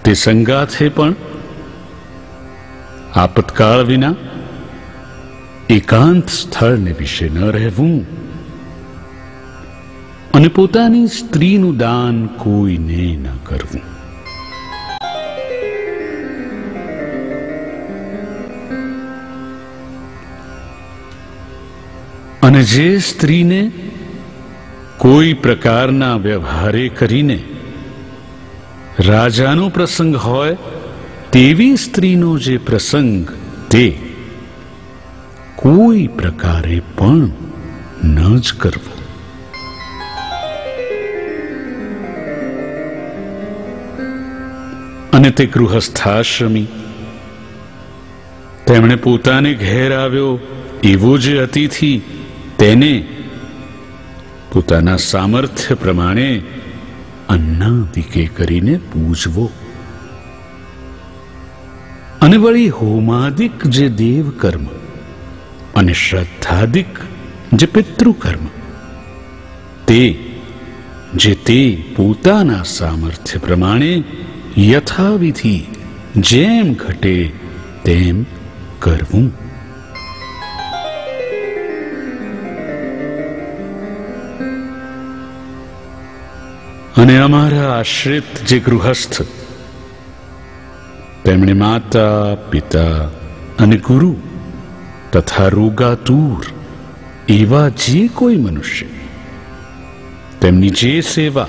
તે સંગાથે પણ આપતકાળ વિના એકાંત સ્થળને વિશે ન રહેવું અને પોતાની સ્ત્રીનું દાન કોઈને ન કરવું. અને જે સ્ત્રીને કોઈ પ્રકારના વ્યવહારે કરીને રાજાનો પ્રસંગ હોય તેવી સ્ત્રીનો જે પ્રસંગ તે કોઈ પ્રકારે પણ ન જ કરવો. અને તે ગૃહસ્થાશ્રમી તેમણે પોતાને ઘેર આવ્યો એવો જે અતિથિ તેને પોતાના સામર્થ્ય પ્રમાણે અન્નાદિકે કરીને પૂજવો. અને વળી હોમાદિક જે દેવકર્મ અને શ્રદ્ધાદિક જે પિતૃકર્મ તે પોતાના સામર્થ્ય પ્રમાણે યથાવિધિ જેમ ઘટે તેમ કરવું. અને અમારા આશ્રિત જે ગૃહસ્થ તેમણે માતા પિતા અને ગુરુ તથા રોગાતુર એવા જે કોઈ મનુષ્ય તેમની જે સેવા